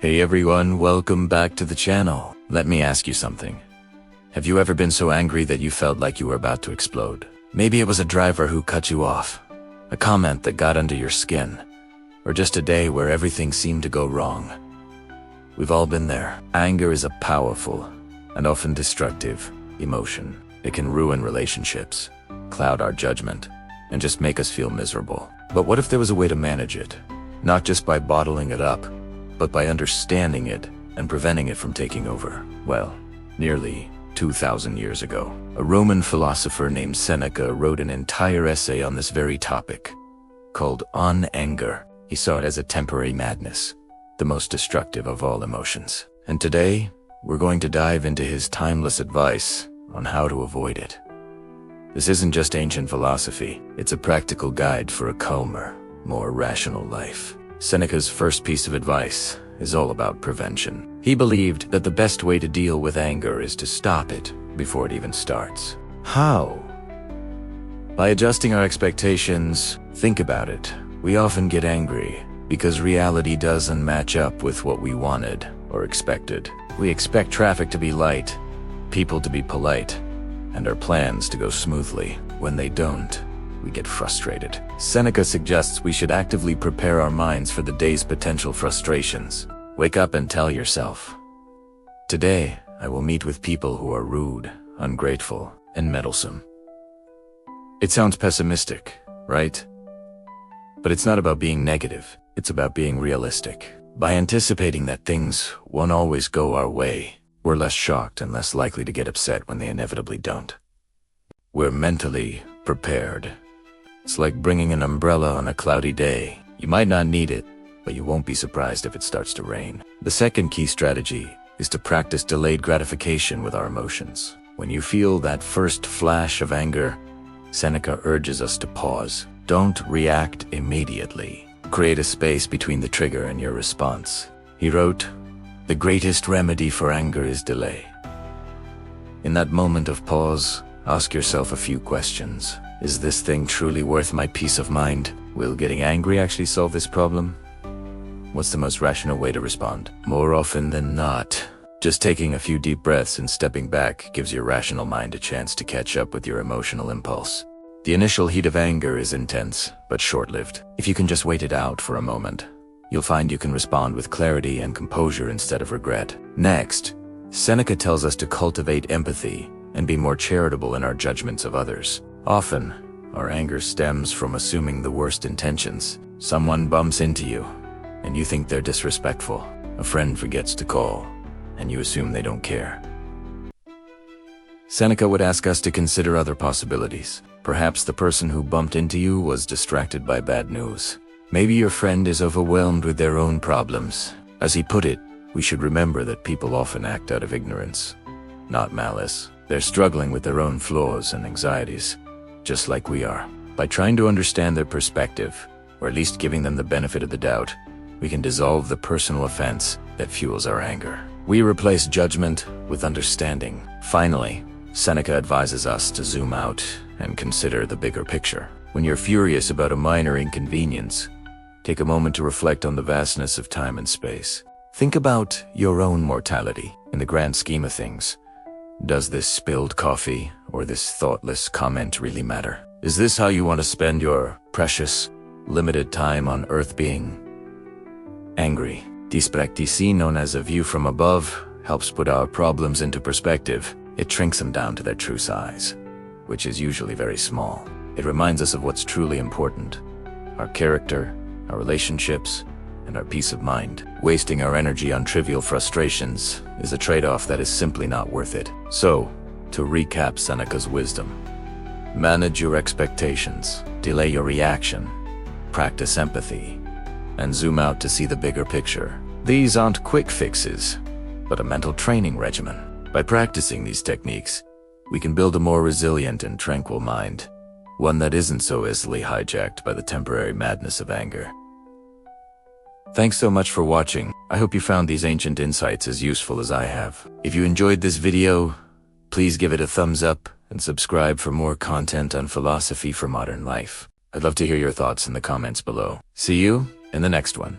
Hey everyone, welcome back to the channel. Let me ask you something. Have you ever been so angry that you felt like you were about to explode? Maybe it was a driver who cut you off, a comment that got under your skin, or just a day where everything seemed to go wrong. We've all been there. Anger is a powerful and often destructive emotion. It can ruin relationships, cloud our judgment, and just make us feel miserable. But what if there was a way to manage it? Not just by bottling it up, but by understanding it and preventing it from taking over. Well, nearly 2,000 years ago, a Roman philosopher named Seneca wrote an entire essay on this very topic, called On Anger. He saw it as a temporary madness, the most destructive of all emotions. And today, we're going to dive into his timeless advice on how to avoid it. This isn't just ancient philosophy, it's a practical guide for a calmer, more rational life. Seneca's first piece of advice is all about prevention. He believed that the best way to deal with anger is to stop it before it even starts. How? By adjusting our expectations. Think about it. We often get angry because reality doesn't match up with what we wanted or expected. We expect traffic to be light, people to be polite, and our plans to go smoothly. When they don't, we get frustrated. Seneca suggests we should actively prepare our minds for the day's potential frustrations. Wake up and tell yourself, today I will meet with people who are rude, ungrateful, and meddlesome. It sounds pessimistic, right? But it's not about being negative, it's about being realistic. By anticipating that things won't always go our way, we're less shocked and less likely to get upset when they inevitably don't. We're mentally prepared. It's like bringing an umbrella on a cloudy day. You might not need it, but you won't be surprised if it starts to rain. The second key strategy is to practice delayed gratification with our emotions. When you feel that first flash of anger, Seneca urges us to pause. Don't react immediately. Create a space between the trigger and your response. He wrote, "The greatest remedy for anger is delay." In that moment of pause, ask yourself a few questions. Is this thing truly worth my peace of mind? Will getting angry actually solve this problem? What's the most rational way to respond? More often than not, just taking a few deep breaths and stepping back gives your rational mind a chance to catch up with your emotional impulse. The initial heat of anger is intense, but short-lived. If you can just wait it out for a moment, you'll find you can respond with clarity and composure instead of regret. Next, Seneca tells us to cultivate empathy and be more charitable in our judgments of others. Often, our anger stems from assuming the worst intentions. Someone bumps into you, and you think they're disrespectful. A friend forgets to call, and you assume they don't care. Seneca would ask us to consider other possibilities. Perhaps the person who bumped into you was distracted by bad news. Maybe your friend is overwhelmed with their own problems. As he put it, we should remember that people often act out of ignorance, not malice. They're struggling with their own flaws and anxieties, just like we are. By trying to understand their perspective, or at least giving them the benefit of the doubt, we can dissolve the personal offense that fuels our anger. We replace judgment with understanding. Finally, Seneca advises us to zoom out and consider the bigger picture. When you're furious about a minor inconvenience, take a moment to reflect on the vastness of time and space. Think about your own mortality in the grand scheme of things. Does this spilled coffee or this thoughtless comment really matter? Is this how you want to spend your precious, limited time on earth being angry? This practice, known as a view from above, helps put our problems into perspective. It shrinks them down to their true size, which is usually very small. It reminds us of what's truly important: our character, our relationships, and our peace of mind. Wasting our energy on trivial frustrations is a trade-off that is simply not worth it. So, to recap Seneca's wisdom: manage your expectations, delay your reaction, practice empathy, and zoom out to see the bigger picture. These aren't quick fixes, but a mental training regimen. By practicing these techniques, we can build a more resilient and tranquil mind, one that isn't so easily hijacked by the temporary madness of anger. Thanks so much for watching. I hope you found these ancient insights as useful as I have. If you enjoyed this video, please give it a thumbs up and subscribe for more content on philosophy for modern life. I'd love to hear your thoughts in the comments below. See you in the next one.